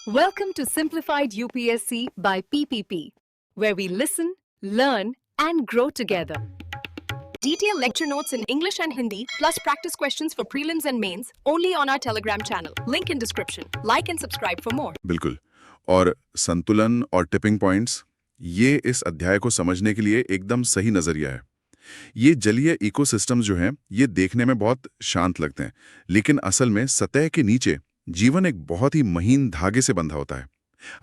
Welcome to Simplified UPSC by PPP, where we listen, learn, and grow together. Detailed lecture notes in English and Hindi, plus practice questions for prelims and mains, only on our Telegram channel. Link in description. Like and subscribe for more. बिल्कुल। और संतुलन और tipping points, ये इस अध्याय को समझने के लिए एकदम सही नजरिया है। ये जलीय इकोसिस्टम्स जो हैं, ये देखने में बहुत शांत लगते हैं, लेकिन असल में सतह के नीचे जीवन एक बहुत ही महीन धागे से बंधा होता है।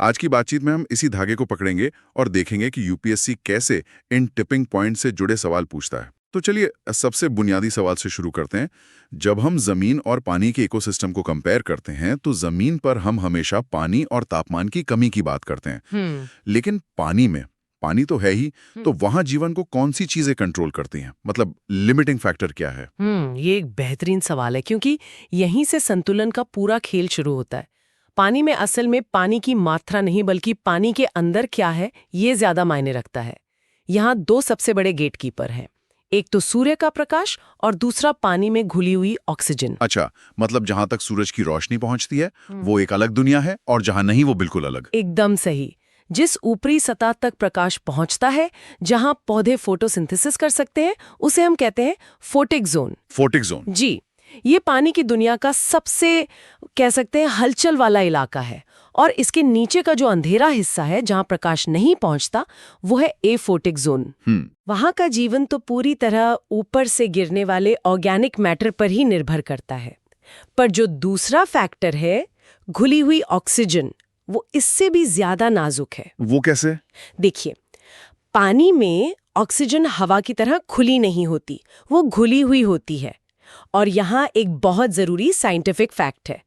आज की बातचीत में हम इसी धागे को पकड़ेंगे और देखेंगे कि यूपीएससी कैसे इन टिपिंग पॉइंट से जुड़े सवाल पूछता है। तो चलिए सबसे बुनियादी सवाल से शुरू करते हैं। जब हम जमीन और पानी के इकोसिस्टम को कंपेयर करते हैं तो जमीन पर हम हमेशा पानी और तापमान की कमी की बात करते हैं, लेकिन पानी तो है ही, तो वहां जीवन को कौन सी चीजें कंट्रोल करती हैं? मतलब लिमिटिंग फैक्टर क्या है? ये एक बेहतरीन सवाल है, क्योंकि यहीं से संतुलन का पूरा खेल शुरू होता है। पानी में असल में पानी की मात्रा नहीं, बल्कि पानी के अंदर क्या है ये ज्यादा मायने रखता है। यहाँ दो सबसे बड़े गेटकीपर हैं, एक तो सूर्य का प्रकाश और दूसरा पानी में घुली हुई ऑक्सीजन। अच्छा, मतलब जहां तक सूरज की रोशनी पहुंचती है वो एक अलग दुनिया है, और जहां नहीं वो बिल्कुल अलग। एकदम सही। जिस ऊपरी सतह तक प्रकाश पहुंचता है, जहां पौधे फोटोसिंथेसिस कर सकते हैं, उसे हम कहते हैं फोटिक जोन। फोटिक जोन जी, ये पानी की दुनिया का सबसे कह सकते हैं हलचल वाला इलाका है। और इसके नीचे का जो अंधेरा हिस्सा है, जहां प्रकाश नहीं पहुंचता, वो है एफोटिक जोन। वहां का जीवन तो पूरी तरह ऊपर से गिरने वाले ऑर्गेनिक मैटर पर ही निर्भर करता है। पर जो दूसरा फैक्टर है, घुली हुई ऑक्सीजन, वो इससे भी ज्यादा नाजुक है। वो कैसे? देखिए, पानी में ऑक्सीजन हवा की तरह खुली नहीं होती, वो घुली हुई होती है। और यहाँ एक बहुत जरूरी साइंटिफिक फैक्ट है,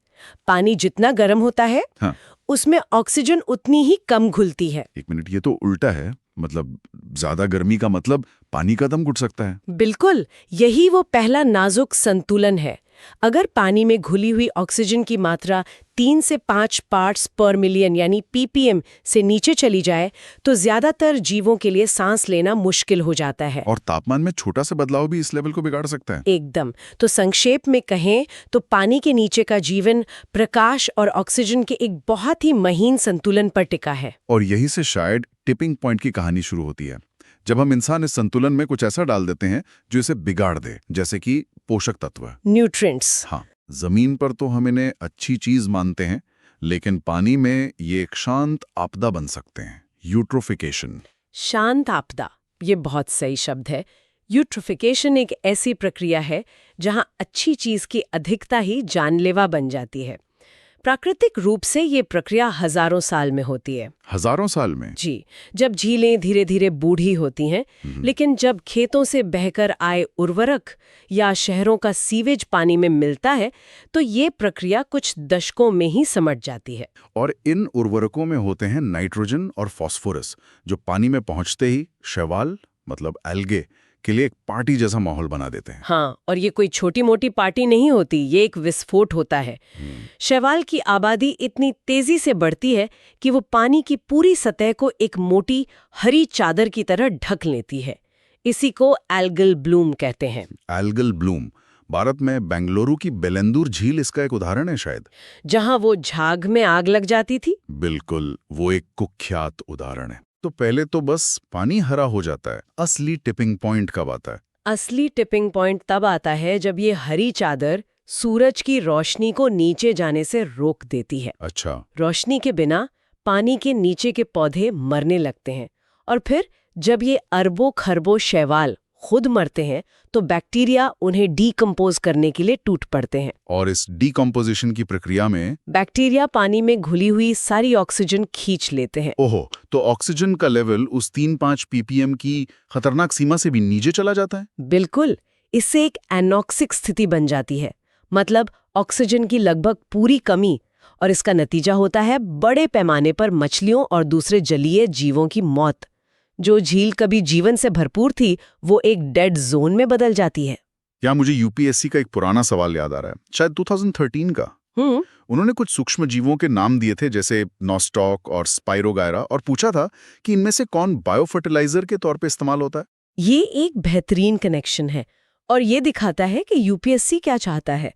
पानी जितना गर्म होता है, हाँ, उसमें ऑक्सीजन उतनी ही कम घुलती है। एक मिनट, ये तो उल्टा है। मतलब ज्यादा गर्मी का मतलब पानी का दम घुट सकता है। बिल्कुल, यही वो पहला नाजुक संतुलन है। अगर पानी में घुली हुई ऑक्सीजन की मात्रा 3 से 5 पार्ट्स पर मिलियन यानी ppm से नीचे चली जाए, तो ज्यादातर जीवों के लिए सांस लेना मुश्किल हो जाता है। और तापमान में छोटा सा बदलाव भी इस लेवल को बिगाड़ सकता है। एकदम। तो संक्षेप में कहें तो पानी के नीचे का जीवन प्रकाश और ऑक्सीजन के एक बहुत ही महीन संतुलन पर टिका है। और यही से शायद टिपिंग पॉइंट की कहानी शुरू होती है, जब हम इंसान इस संतुलन में कुछ ऐसा डाल देते हैं जो इसे बिगाड़ दे, जैसे कि पोषक तत्व, न्यूट्रिएंट्स। हाँ, जमीन पर तो हम इन्हें अच्छी चीज मानते हैं, लेकिन पानी में ये एक शांत आपदा बन सकते हैं। यूट्रोफिकेशन। शांत आपदा, ये बहुत सही शब्द है। यूट्रोफिकेशन एक ऐसी प्रक्रिया है जहां अच्छी चीज की अधिकता ही जानलेवा बन जाती है। प्राकृतिक रूप से ये प्रक्रिया हजारों साल में होती है। हजारों साल में? जी, जब झीलें धीरे धीरे बूढ़ी होती हैं, लेकिन जब खेतों से बहकर आए उर्वरक या शहरों का सीवेज पानी में मिलता है, तो ये प्रक्रिया कुछ दशकों में ही समट जाती है। और इन उर्वरकों में होते हैं नाइट्रोजन और फास्फोरस, जो पानी में पहुंचते ही शैवाल मतलब एल्गे के लिए एक पार्टी जैसा माहौल बना देते हैं। हाँ, और ये कोई छोटी मोटी पार्टी नहीं होती, ये एक विस्फोट होता है। शैवाल की आबादी इतनी तेजी से बढ़ती है कि वो पानी की पूरी सतह को एक मोटी हरी चादर की तरह ढक लेती है। इसी को एल्गल ब्लूम कहते हैं। एल्गल ब्लूम, भारत में बेंगलुरु की बेलेंदुर झील इसका एक उदाहरण है शायद, जहां वो झाग में आग लग जाती थी। बिल्कुल, वो एक कुख्यात उदाहरण है। तो पहले तो बस पानी हरा हो जाता है, असली टिपिंग पॉइंट कब आता है? असली टिपिंग पॉइंट तब आता है जब ये हरी चादर सूरज की रोशनी को नीचे जाने से रोक देती है। अच्छा। रोशनी के बिना पानी के नीचे के पौधे मरने लगते हैं, और फिर जब ये अरबों खरबों शैवाल खुद मरते हैं, तो बैक्टीरिया उन्हें डीकंपोज करने के लिए टूट पड़ते हैं। और इस डीकंपोजिशन की प्रक्रिया में बैक्टीरिया पानी में घुली हुई सारी ऑक्सीजन खींच लेते हैं। ओहो, तो ऑक्सीजन का लेवल उस 3-5 ppm की खतरनाक सीमा से भी नीचे चला जाता है? बिल्कुल, इससे एक एनॉक्सिक स्थिति बन जाती है, मतलब ऑक्सीजन की लगभग पूरी कमी। और इसका नतीजा होता है बड़े पैमाने पर मछलियों और दूसरे जलीय जीवों की मौत। जो झील कभी जीवन से भरपूर थी, वो एक डेड जोन में बदल जाती है। क्या मुझे यूपीएससी का एक पुराना सवाल याद आ रहा है, शायद 2013 का। उन्होंने कुछ सूक्ष्म जीवों के नाम दिए थे, जैसे नॉस्टॉक और स्पाइरोगायरा, और पूछा था कि इनमें से कौन बायोफर्टिलाइजर के तौर पे इस्तेमाल होता है। ये एक बेहतरीन कनेक्शन है, और ये दिखाता है कि यूपीएससी क्या चाहता है।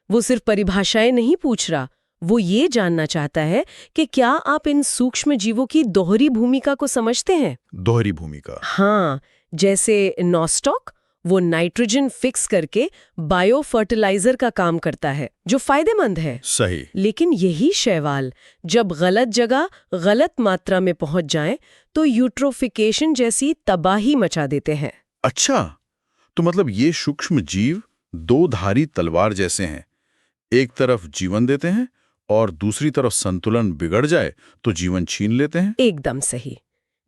वो सिर्फ परिभाषाएं नहीं पूछ रहा, वो ये जानना चाहता है कि क्या आप इन सूक्ष्म जीवों की दोहरी भूमिका को समझते हैं? दोहरी भूमिका। हाँ, जैसे नॉस्टॉक, वो नाइट्रोजन फिक्स करके बायो फर्टिलाइजर का काम करता है, जो फायदेमंद है। सही। लेकिन यही शैवाल जब गलत जगह, गलत मात्रा में पहुंच जाएं, तो यूट्रोफिकेशन जैसी तबाही मचा देते हैं। अच्छा, तो मतलब ये सूक्ष्म जीव दो धारी तलवार जैसे हैं। एक तरफ जीवन देते हैं और दूसरी तरफ संतुलन बिगड़ जाए तो जीवन छीन लेते हैं। एकदम सही।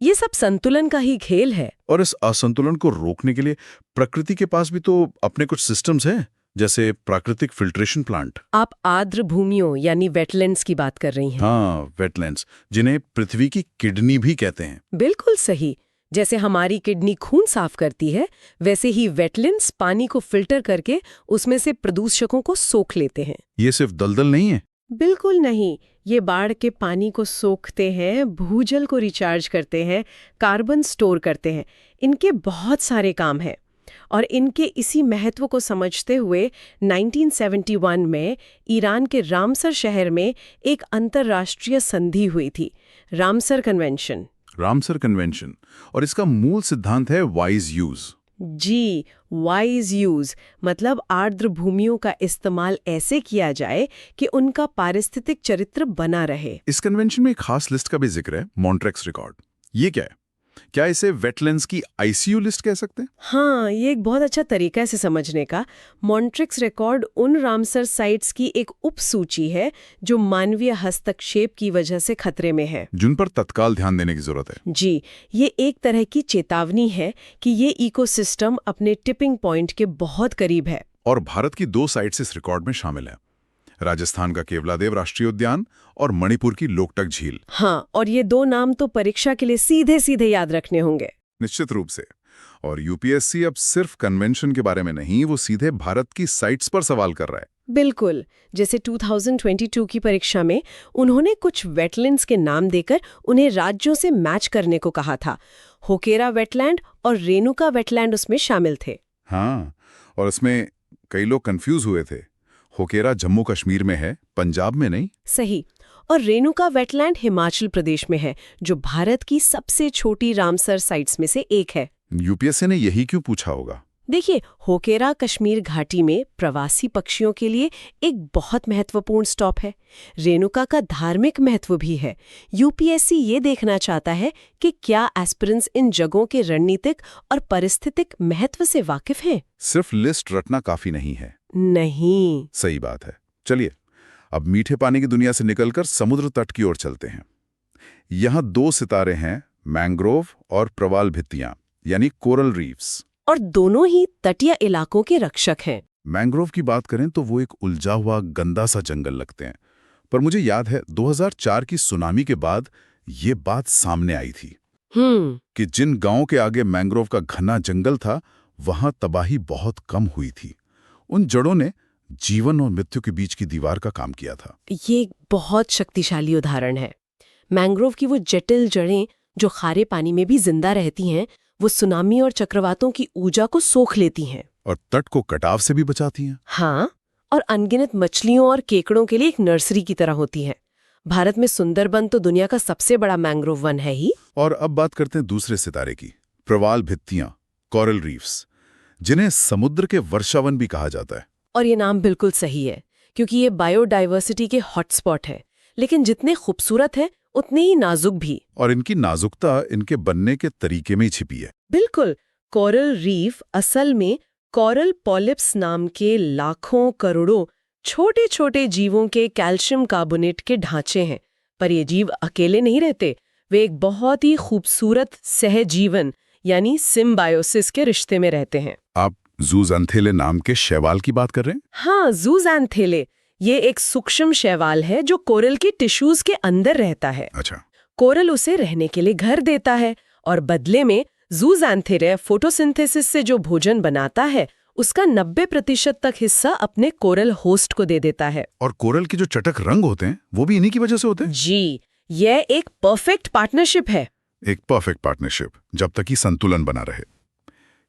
ये सब संतुलन का ही खेल है। और इस असंतुलन को रोकने के लिए प्रकृति के पास भी तो अपने कुछ सिस्टम्स हैं, जैसे प्राकृतिक फिल्ट्रेशन प्लांट। आप आर्द्र भूमियों यानी वेटलैंड्स की बात कर रही हैं। हाँ, वेटलैंड्स, जिन्हें पृथ्वी की किडनी भी कहते हैं। बिल्कुल सही। जैसे हमारी किडनी खून साफ करती है, वैसे ही वेटलैंड्स पानी को फिल्टर करके उसमें से प्रदूषकों को सोख लेते हैं। ये सिर्फ दलदल नहीं है। बिल्कुल नहीं, ये बाढ़ के पानी को सोखते हैं, भूजल को रिचार्ज करते हैं, कार्बन स्टोर करते हैं। इनके बहुत सारे काम हैं। और इनके इसी महत्व को समझते हुए 1971 में ईरान के रामसर शहर में एक अंतर्राष्ट्रीय संधि हुई थी, रामसर कन्वेंशन। रामसर कन्वेंशन, और इसका मूल सिद्धांत है वाइज यूज। जी, वाइज यूज मतलब आर्द्र भूमियों का इस्तेमाल ऐसे किया जाए कि उनका पारिस्थितिक चरित्र बना रहे। इस कन्वेंशन में एक खास लिस्ट का भी जिक्र है, मॉन्ट्रेक्स रिकॉर्ड। ये क्या है? क्या इसे वेटलैंड्स की आईसीयू लिस्ट कह सकते हैं? हाँ, ये एक बहुत अच्छा तरीका है इसे समझने का। मॉन्ट्रेक्स रिकॉर्ड उन रामसर साइट्स की एक उपसूची है जो मानवीय हस्तक्षेप की वजह से खतरे में है, जिन पर तत्काल ध्यान देने की जरूरत है। जी, ये एक तरह की चेतावनी है कि ये इकोसिस्टम अपने टिपिंग पॉइंट के बहुत करीब है। और भारत की 2 साइट्स इस रिकॉर्ड में शामिल हैं, राजस्थान का केवलादेव राष्ट्रीय उद्यान और मणिपुर की लोकटक झील। हाँ, और ये 2 नाम तो परीक्षा के लिए सीधे सीधे याद रखने होंगे। निश्चित रूप से। और यूपीएससी अब सिर्फ कन्वेंशन के बारे में नहीं, वो सीधे भारत की साइट्स पर सवाल कर रहा है। बिल्कुल, जैसे 2022 की परीक्षा में उन्होंने कुछ वेटलैंड्स के नाम देकर उन्हें राज्यों से मैच करने को कहा था। होकेरा वेटलैंड और रेणुका वेटलैंड उसमें शामिल थे। हाँ, और इसमें कई लोग कंफ्यूज हुए थे। होकेरा जम्मू कश्मीर में है, पंजाब में नहीं। सही। और रेणुका वेटलैंड हिमाचल प्रदेश में है, जो भारत की सबसे छोटी रामसर साइट्स में से एक है। यूपीएससी ने यही क्यों पूछा होगा? देखिए, होकेरा कश्मीर घाटी में प्रवासी पक्षियों के लिए एक बहुत महत्वपूर्ण स्टॉप है। रेणुका का धार्मिक महत्व भी है। यूपीएससी ये देखना चाहता है कि क्या एस्पिरेंट्स इन जगहों के रणनीतिक और पारिस्थितिक महत्व से वाकिफ हैं। सिर्फ लिस्ट रटना काफी नहीं है। नहीं। सही बात है। चलिए, अब मीठे पानी की दुनिया से निकलकर समुद्र तट की ओर चलते हैं। यहाँ 2 सितारे हैं, मैंग्रोव और प्रवाल भित्तियां, यानी कोरल रीफ्स। और दोनों ही तटीय इलाकों के रक्षक हैं। मैंग्रोव की बात करें तो वो एक उलझा हुआ गंदा सा जंगल लगते हैं, पर मुझे याद है 2004 की सुनामी के बाद ये बात सामने आई थी कि जिन गांवों के आगे मैंग्रोव का घना जंगल था, वहां तबाही बहुत कम हुई थी। उन जड़ों ने जीवन और मृत्यु के बीच की दीवार का काम किया था। ये एक बहुत शक्तिशाली उदाहरण है। मैंग्रोव की वो जटिल जड़ें जो खारे पानी में भी जिंदा रहती हैं, वो सुनामी और चक्रवातों की ऊर्जा को सोख लेती हैं। और तट को कटाव से भी बचाती हैं। हाँ, और अनगिनत मछलियों और केकड़ों के लिए एक नर्सरी की तरह होती हैं। भारत में सुंदरबन तो दुनिया का सबसे बड़ा मैंग्रोव वन है ही। और अब बात करते हैं दूसरे सितारे की, प्रवाल भित्तियां, कोरल रीफ्स, जिन्हें समुद्र के वर्षावन भी कहा जाता है। और ये नाम बिल्कुल सही है, क्योंकि ये बायोडाइवर्सिटी के हॉटस्पॉट है। लेकिन जितने खूबसूरत है उतने ही नाजुक भी। और इनकी नाजुकता इनके बनने के तरीके में ही छिपी है। बिल्कुल। कोरल रीफ असल में कोरल पॉलिप्स नाम के लाखों करोड़ों छोटे छोटे जीवों के कैल्शियम कार्बोनेट के ढांचे हैं। पर ये जीव अकेले नहीं रहते, वे एक बहुत ही खूबसूरत सहजीवन यानी सिम्बायोसिस के रिश्ते में रहते हैं। आप ज़ूज़ैंथेले नाम के शैवाल की बात कर रहे हैं? हाँ, ज़ूज़ैंथेले। ये एक सूक्ष्म शैवाल है जो कोरल की टिश्यूज के अंदर रहता है। अच्छा। कोरल उसे रहने के लिए घर देता है और बदले में ज़ूज़ैंथेले फोटोसिंथेसिस से जो भोजन बनाता है उसका 90% तक हिस्सा अपने कोरल होस्ट को दे देता है। और कोरल के जो चटक रंग होते हैं वो भी इन्हीं की वजह से होते हैं? जी, यह एक परफेक्ट पार्टनरशिप है। एक परफेक्ट पार्टनरशिप, जब तक कि संतुलन बना रहे।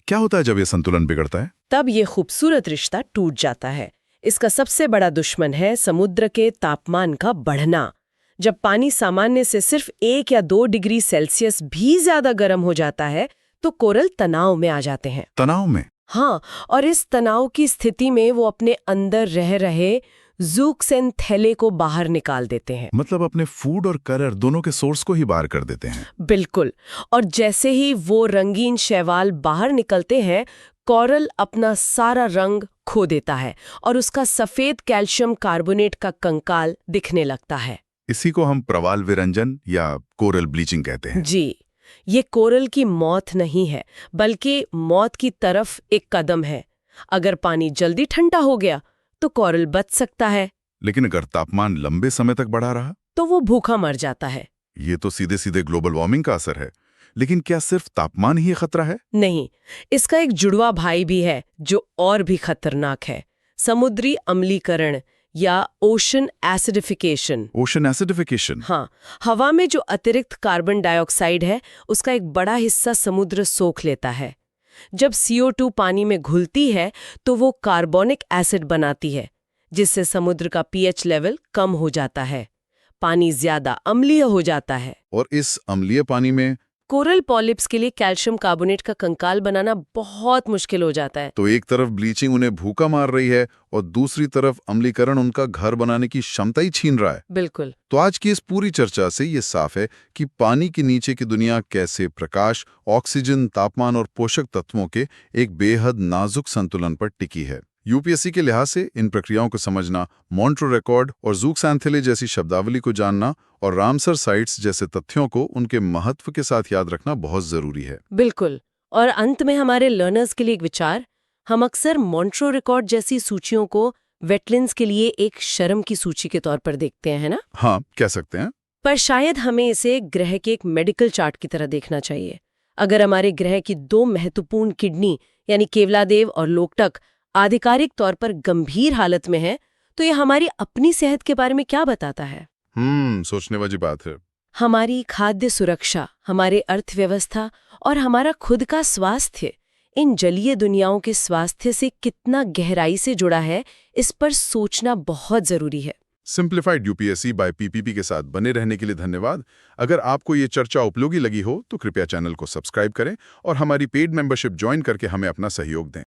क्या होता है जब ये संतुलन बिगड़ता है? तब ये खूबसूरत रिश्ता टूट जाता है। इसका सबसे बड़ा दुश्मन है समुद्र के तापमान का बढ़ना। जब पानी सामान्य से सिर्फ 1 या 2 डिग्री सेल्सियस भी ज्यादा गर्म हो जाता है तो कोरल तनाव में आ जाते हैं। तनाव में? हाँ, और इस तनाव की स्थिति में वो अपने अंदर रह रहे ज़ूक्सेंथेले को बाहर निकाल देते हैं। मतलब अपने फूड और कलर दोनों के सोर्स को ही बाहर कर देते हैं। बिल्कुल। और जैसे ही वो रंगीन शैवाल बाहर निकलते हैं, कोरल अपना सारा रंग खो देता है और उसका सफेद कैल्शियम कार्बोनेट का कंकाल दिखने लगता है। इसी को हम प्रवाल विरंजन या कोरल ब्लीचिंग कहते हैं। जी, ये कोरल की मौत नहीं है, बल्कि मौत की तरफ एक कदम है। अगर पानी जल्दी ठंडा हो गया तो कोरल बच सकता है, लेकिन अगर तापमान लंबे समय तक बढ़ा रहा तो वो भूखा मर जाता है। ये तो सीधे सीधे ग्लोबल वार्मिंग का असर है। लेकिन क्या सिर्फ तापमान ही खतरा है? नहीं, इसका एक जुड़वा भाई भी है जो और भी खतरनाक है। समुद्री अम्लीकरण या ओशन एसिडिफिकेशन। Ocean acidification? हाँ, हवा में जो अतिरिक्त कार्बन डाइऑक्साइड है उसका एक बड़ा हिस्सा समुद्र सोख लेता है। जब CO2 पानी में घुलती है तो वो कार्बोनिक एसिड बनाती है, जिससे समुद्र का pH लेवल कम हो जाता है। पानी ज्यादा अम्लीय हो जाता है। और इस अम्लीय पानी में कोरल पॉलिप्स के लिए कैल्शियम कार्बोनेट का कंकाल बनाना बहुत मुश्किल हो जाता है। तो एक तरफ ब्लीचिंग उन्हें भूखा मार रही है और दूसरी तरफ अम्लीकरण उनका घर बनाने की क्षमता ही छीन रहा है। बिल्कुल। तो आज की इस पूरी चर्चा से ये साफ है कि पानी के नीचे की दुनिया कैसे प्रकाश, ऑक्सीजन, तापमान और पोषक तत्वों के एक बेहद नाजुक संतुलन पर टिकी है। यूपीएससी के लिहाज से इन प्रक्रियाओं को समझना, मॉन्ट्रो रिकॉर्ड और ज़ूक्सेंथेले जैसी शब्दावली को जानना और रामसर साइट्स जैसे तथ्यों को उनके महत्व के साथ याद रखना बहुत जरूरी है। बिल्कुल। और अंत में हमारे लर्नर्स के लिए एक विचार। हम अक्सर मॉन्ट्रो रिकॉर्ड जैसी सूचियों को वेटलैंड्स के लिए एक शर्म की सूची के तौर पर देखते हैं, है ना? हाँ, कह सकते हैं। पर शायद हमें इसे ग्रह के एक मेडिकल चार्ट की तरह देखना चाहिए। अगर हमारे ग्रह की 2 महत्वपूर्ण किडनी यानी केवलादेव और लोकटक आधिकारिक तौर पर गंभीर हालत में है, तो ये हमारी अपनी सेहत के बारे में क्या बताता है? सोचने वाली बात है। हमारी खाद्य सुरक्षा, हमारे अर्थव्यवस्था और हमारा खुद का स्वास्थ्य इन जलीय दुनियाओं के स्वास्थ्य से कितना गहराई से जुड़ा है, इस पर सोचना बहुत जरूरी है। सिंप्लीफाइड यूपीएससी बाय पीपीपी के साथ बने रहने के लिए धन्यवाद। अगर आपको ये चर्चा उपयोगी लगी हो तो कृपया चैनल को सब्सक्राइब करें और हमारी पेड मेंबरशिप ज्वाइन करके हमें अपना सहयोग दें।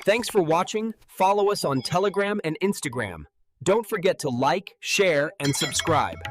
Thanks for watching. Follow us on Telegram and Instagram. Don't forget to like, share, and subscribe.